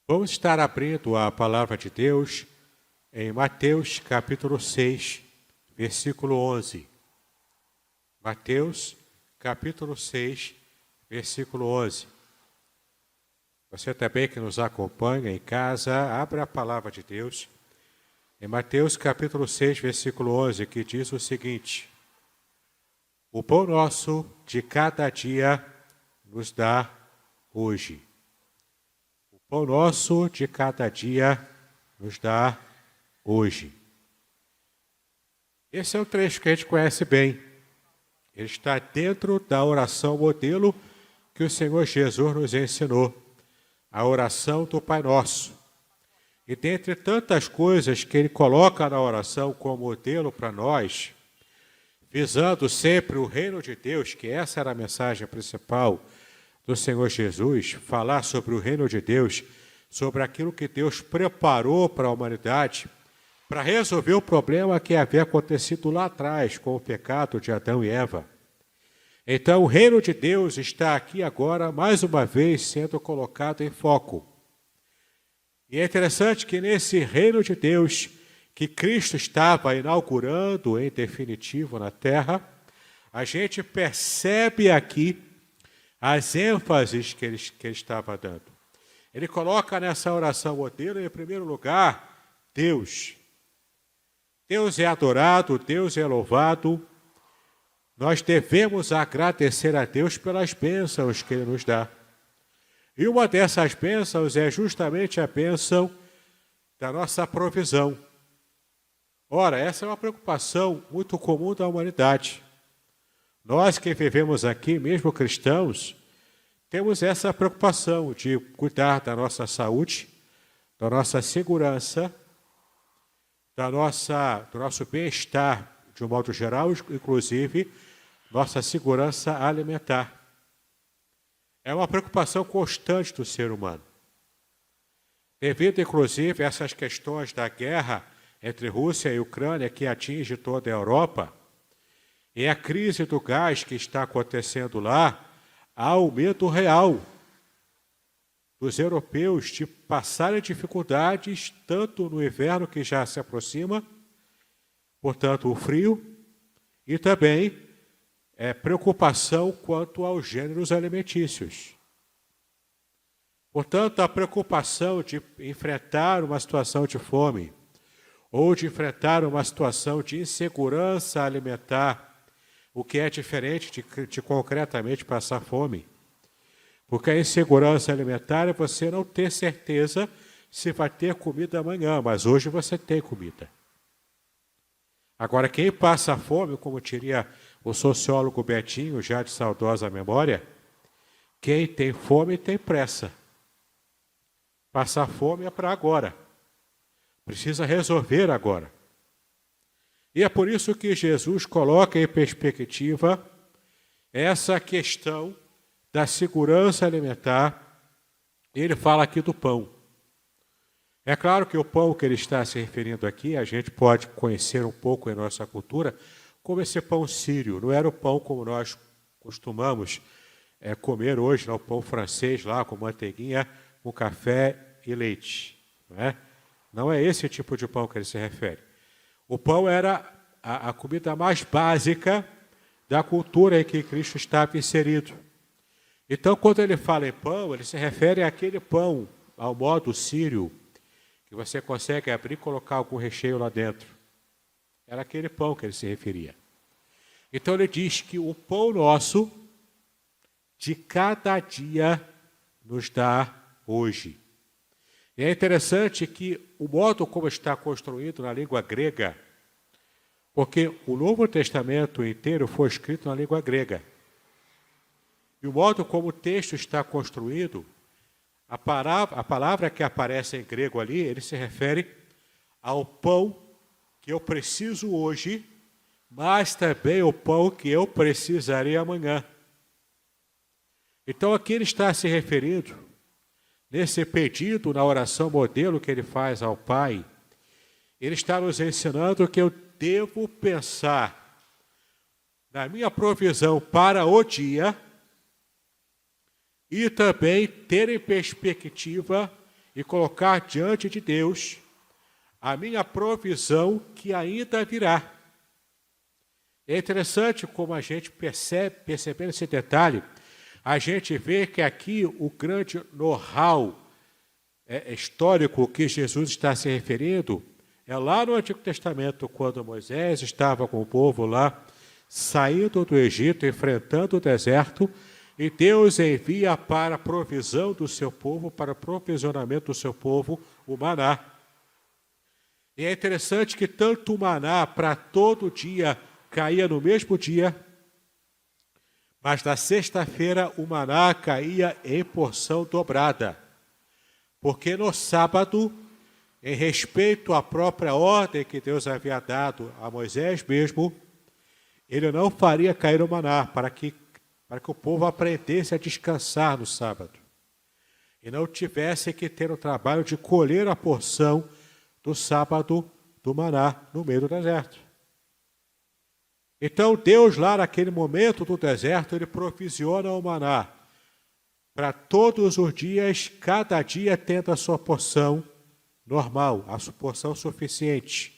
Vamos estar abrindo a palavra de Deus em Mateus capítulo 6, versículo 11. Mateus capítulo 6, versículo 11. Você também que nos acompanha em casa, abra a palavra de Deus em Mateus capítulo 6, versículo 11, que diz o seguinte: O pão nosso de cada dia nos dá hoje. O pão nosso de cada dia nos dá hoje. Esse é um trecho que a gente conhece bem. Ele está dentro da oração modelo que o Senhor Jesus nos ensinou, a oração do Pai Nosso. E dentre tantas coisas que ele coloca na oração como modelo para nós, visando sempre o reino de Deus, que essa era a mensagem principal do Senhor Jesus, falar sobre o reino de Deus, sobre aquilo que Deus preparou para a humanidade, para resolver o problema que havia acontecido lá atrás com o pecado de Adão e Eva. Então, o reino de Deus está aqui agora, mais uma vez, sendo colocado em foco. E é interessante que nesse reino de Deus, que Cristo estava inaugurando em definitivo na terra, a gente percebe aqui as ênfases que ele estava dando. Ele coloca nessa oração modelo, em primeiro lugar, Deus. Deus é adorado, Deus é louvado. Nós devemos agradecer a Deus pelas bênçãos que Ele nos dá. E uma dessas bênçãos é justamente a bênção da nossa provisão. Ora, essa é uma preocupação muito comum da humanidade. Nós que vivemos aqui, mesmo cristãos, temos essa preocupação de cuidar da nossa saúde, da nossa segurança, do nosso bem-estar, de um modo geral, inclusive nossa segurança alimentar. É uma preocupação constante do ser humano. Devido, inclusive, a essas questões da guerra entre Rússia e Ucrânia, que atinge toda a Europa, e a crise do gás que está acontecendo lá, há o medo real dos europeus de passarem dificuldades, tanto no inverno que já se aproxima, portanto o frio, e também preocupação quanto aos gêneros alimentícios. Portanto, a preocupação de enfrentar uma situação de fome, ou de enfrentar uma situação de insegurança alimentar, o que é diferente de concretamente passar fome. Porque a insegurança alimentar é você não ter certeza se vai ter comida amanhã, mas hoje você tem comida. Agora, quem passa fome, como diria o sociólogo Betinho, já de saudosa memória, quem tem fome tem pressa. Passar fome é para agora. Precisa resolver agora. E é por isso que Jesus coloca em perspectiva essa questão da segurança alimentar. Ele fala aqui do pão. É claro que o pão que ele está se referindo aqui, a gente pode conhecer um pouco em nossa cultura, como esse pão sírio. Não era o pão como nós costumamos comer hoje, não, o pão francês lá, com manteiguinha, com café e leite. Não é esse tipo de pão que ele se refere. O pão era a comida mais básica da cultura em que Cristo estava inserido. Então, quando ele fala em pão, ele se refere àquele pão, ao modo sírio, que você consegue abrir e colocar algum recheio lá dentro. Era aquele pão que ele se referia. Então, ele diz que o pão nosso de cada dia nos dá hoje. E é interessante que o modo como está construído na língua grega, porque o Novo Testamento inteiro foi escrito na língua grega. E o modo como o texto está construído, a palavra que aparece em grego ali, ele se refere ao pão que eu preciso hoje, mas também o pão que eu precisarei amanhã. Então aqui ele está se referindo, nesse pedido, na oração modelo que ele faz ao Pai, ele está nos ensinando que eu devo pensar na minha provisão para o dia e também ter em perspectiva e colocar diante de Deus a minha provisão que ainda virá. É interessante como a gente percebendo esse detalhe, a gente vê que aqui o grande know-how histórico que Jesus está se referindo é lá no Antigo Testamento, quando Moisés estava com o povo lá, saindo do Egito, enfrentando o deserto, e Deus envia para a provisão do seu povo, para o provisionamento do seu povo, o maná. E é interessante que tanto o maná para todo dia caía no mesmo dia, mas na sexta-feira o maná caía em porção dobrada. Porque no sábado, em respeito à própria ordem que Deus havia dado a Moisés mesmo, ele não faria cair o maná para que o povo aprendesse a descansar no sábado. E não tivesse que ter o trabalho de colher a porção do sábado do maná no meio do deserto. Então Deus lá naquele momento do deserto, ele provisiona o maná para todos os dias, cada dia tendo a sua porção normal, a sua porção suficiente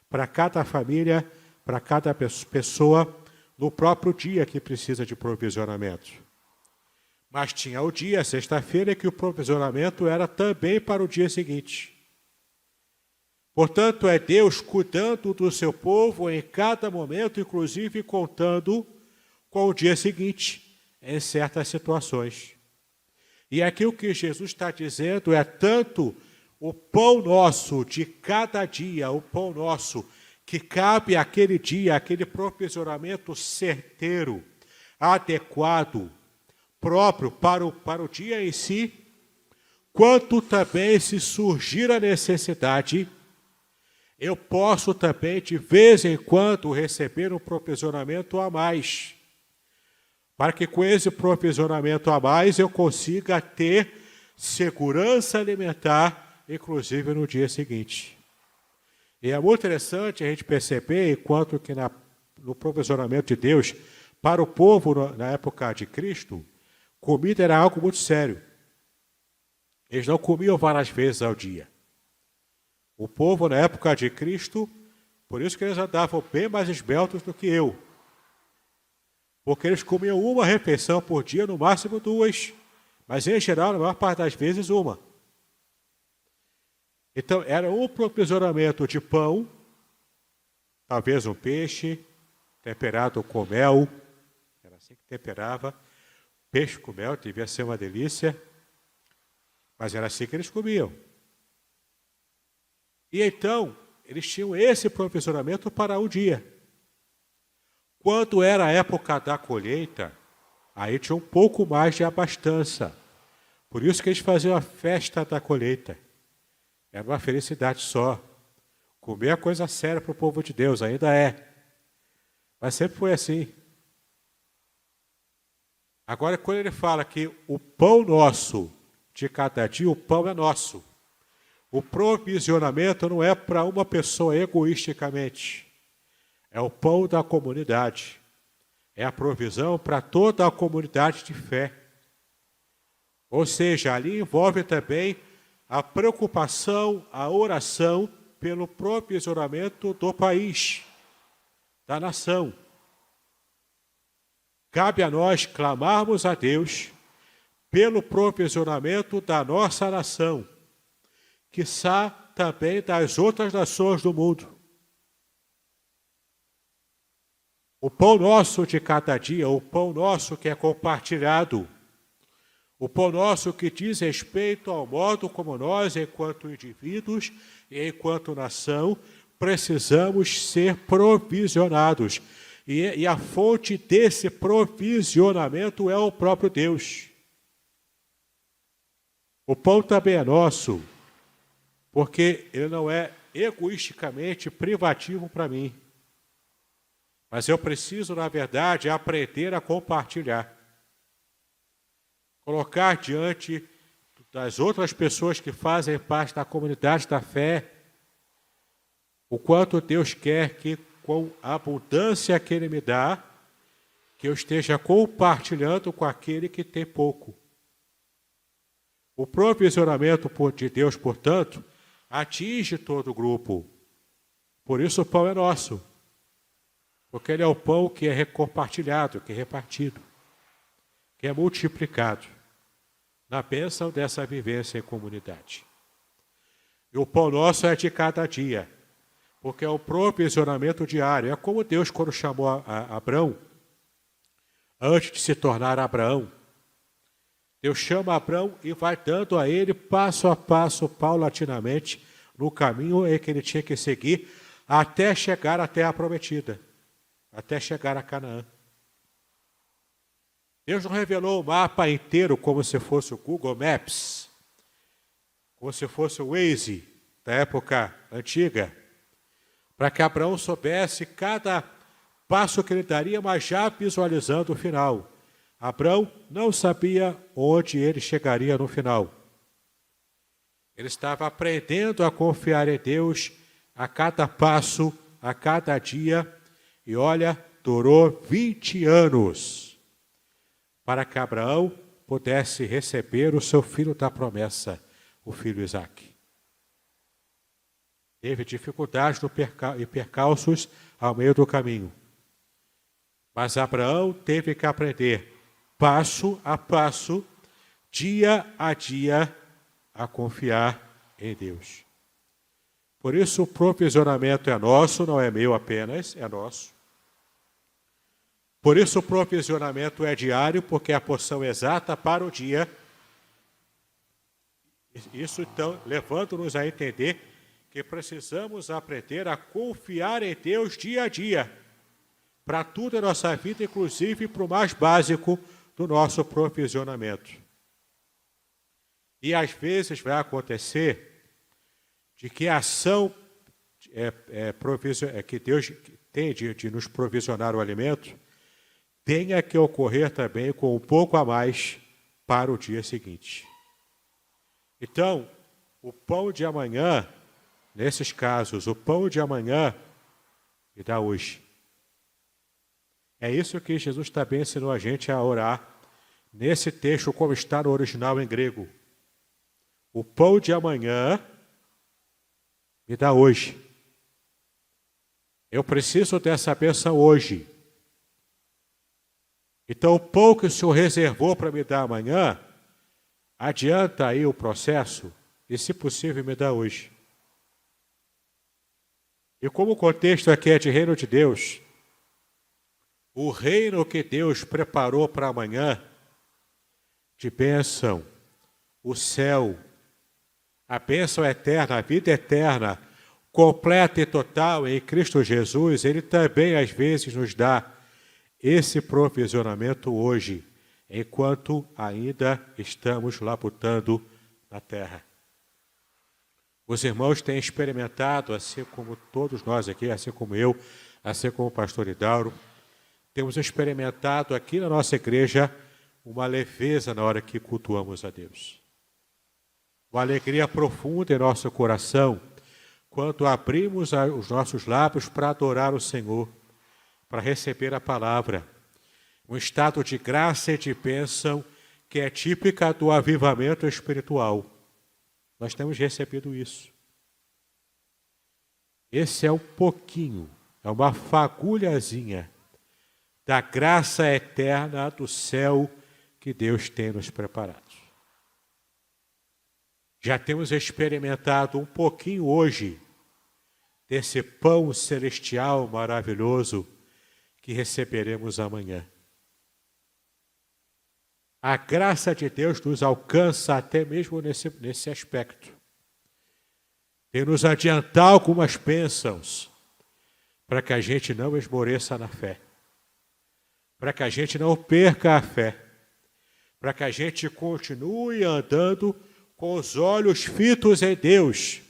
para cada família, para cada pessoa, no próprio dia que precisa de provisionamento. Mas tinha o dia, sexta-feira, que o provisionamento era também para o dia seguinte. Portanto, é Deus cuidando do seu povo em cada momento, inclusive contando com o dia seguinte, em certas situações. E aqui o que Jesus está dizendo é tanto o pão nosso de cada dia, o pão nosso que cabe àquele dia, aquele provisionamento certeiro, adequado, próprio para o dia em si, quanto também se surgir a necessidade, eu posso também de vez em quando receber um provisionamento a mais, para que com esse provisionamento a mais eu consiga ter segurança alimentar, inclusive no dia seguinte. E é muito interessante a gente perceber, enquanto que no provisionamento de Deus, para o povo na época de Cristo, comida era algo muito sério. Eles não comiam várias vezes ao dia. O povo na época de Cristo, por isso que eles andavam bem mais esbeltos do que eu. Porque eles comiam uma refeição por dia, no máximo duas, mas em geral, na maior parte das vezes, uma. Então, era um provisionamento de pão, talvez um peixe, temperado com mel, era assim que temperava, peixe com mel, devia ser uma delícia, mas era assim que eles comiam. E então, eles tinham esse provisionamento para o dia. Quando era a época da colheita, aí tinha um pouco mais de abastança. Por isso que eles faziam a festa da colheita. Era uma felicidade só. Comer é coisa séria para o povo de Deus, ainda é. Mas sempre foi assim. Agora, quando ele fala que o pão nosso de cada dia, o pão é nosso. O provisionamento não é para uma pessoa egoisticamente. É o pão da comunidade. É a provisão para toda a comunidade de fé. Ou seja, ali envolve também a preocupação, a oração pelo provisionamento do país, da nação. Cabe a nós clamarmos a Deus pelo provisionamento da nossa nação, quiçá também das outras nações do mundo. O pão nosso de cada dia, o pão nosso que é compartilhado, o pão nosso que diz respeito ao modo como nós, enquanto indivíduos e enquanto nação, precisamos ser provisionados. E a fonte desse provisionamento é o próprio Deus. O pão também é nosso, porque ele não é egoisticamente privativo para mim. Mas eu preciso, na verdade, aprender a compartilhar. Colocar diante das outras pessoas que fazem parte da comunidade da fé o quanto Deus quer que, com a abundância que Ele me dá, que eu esteja compartilhando com aquele que tem pouco. O provisionamento de Deus, portanto, atinge todo o grupo. Por isso o pão é nosso. Porque ele é o pão que é compartilhado, que é repartido, que é multiplicado na bênção dessa vivência em comunidade. E o pão nosso é de cada dia, porque é o provisionamento diário. É como Deus, quando chamou a Abrão, antes de se tornar Abraão, Deus chama Abrão e vai dando a ele, passo a passo, paulatinamente, no caminho em que ele tinha que seguir, até chegar à terra prometida, até chegar a Canaã. Deus não revelou o mapa inteiro como se fosse o Google Maps, como se fosse o Waze da época antiga, para que Abraão soubesse cada passo que ele daria, mas já visualizando o final. Abraão não sabia onde ele chegaria no final. Ele estava aprendendo a confiar em Deus a cada passo, a cada dia, e olha, durou 20 anos para que Abraão pudesse receber o seu filho da promessa, o filho Isaque. Teve dificuldades e percalços ao meio do caminho. Mas Abraão teve que aprender, passo a passo, dia a dia, a confiar em Deus. Por isso o provisionamento é nosso, não é meu apenas, é nosso. Por isso o provisionamento é diário, porque é a porção exata para o dia. Isso, então, levando-nos a entender que precisamos aprender a confiar em Deus dia a dia, para tudo em nossa vida, inclusive para o mais básico do nosso provisionamento. E às vezes vai acontecer de que a ação que Deus tem de nos provisionar o alimento tenha que ocorrer também com um pouco a mais para o dia seguinte. Então, o pão de amanhã, nesses casos, o pão de amanhã me dá hoje. É isso que Jesus também ensinou a gente a orar, nesse texto como está no original em grego. O pão de amanhã me dá hoje. Eu preciso dessa bênção hoje. Então, o pão que o Senhor reservou para me dar amanhã, adianta aí o processo e, se possível, me dá hoje. E como o contexto aqui é de reino de Deus, o reino que Deus preparou para amanhã, de bênção, o céu, a bênção eterna, a vida eterna, completa e total em Cristo Jesus, Ele também às vezes nos dá esse provisionamento hoje, enquanto ainda estamos labutando na terra. Os irmãos têm experimentado, assim como todos nós aqui, assim como eu, assim como o pastor Hidauro, temos experimentado aqui na nossa igreja uma leveza na hora que cultuamos a Deus. Uma alegria profunda em nosso coração, quando abrimos os nossos lábios para adorar o Senhor, para receber a palavra. Um estado de graça e de bênção que é típica do avivamento espiritual. Nós temos recebido isso. Esse é um pouquinho, é uma fagulhazinha da graça eterna do céu que Deus tem nos preparado. Já temos experimentado um pouquinho hoje desse pão celestial maravilhoso que receberemos amanhã. A graça de Deus nos alcança até mesmo nesse aspecto. Tem nos adiantar algumas bênçãos para que a gente não esmoreça na fé, para que a gente não perca a fé, para que a gente continue andando com os olhos fitos em Deus,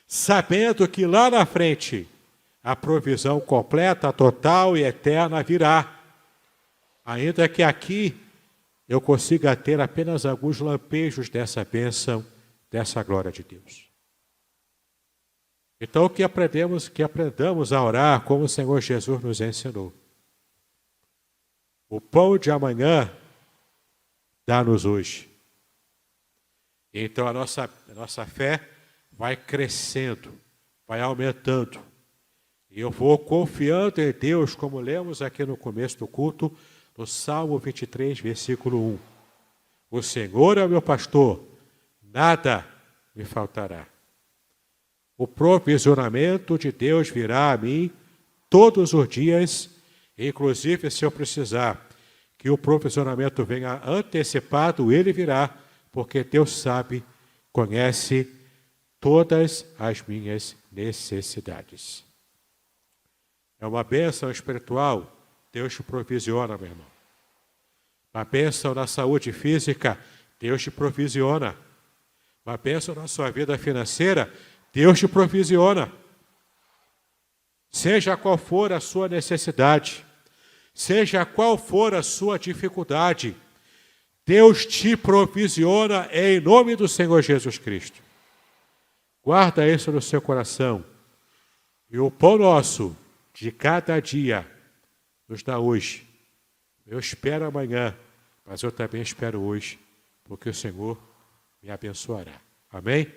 sabendo que lá na frente a provisão completa, total e eterna virá, ainda que aqui eu consiga ter apenas alguns lampejos dessa bênção, dessa glória de Deus. Então que aprendamos a orar como o Senhor Jesus nos ensinou. O pão de amanhã dá-nos hoje. Então a nossa fé vai crescendo, vai aumentando. E eu vou confiando em Deus, como lemos aqui no começo do culto, no Salmo 23, versículo 1. O Senhor é o meu pastor, nada me faltará. O provisionamento de Deus virá a mim todos os dias, inclusive se eu precisar que o provisionamento venha antecipado, ele virá, porque Deus sabe, conhece todas as minhas necessidades. É uma bênção espiritual, Deus te provisiona, meu irmão. Uma bênção na saúde física, Deus te provisiona. Uma bênção na sua vida financeira, Deus te provisiona. Seja qual for a sua necessidade, seja qual for a sua dificuldade, Deus te provisiona em nome do Senhor Jesus Cristo. Guarda isso no seu coração. E o pão nosso de cada dia nos dá hoje. Eu espero amanhã, mas eu também espero hoje, porque o Senhor me abençoará. Amém?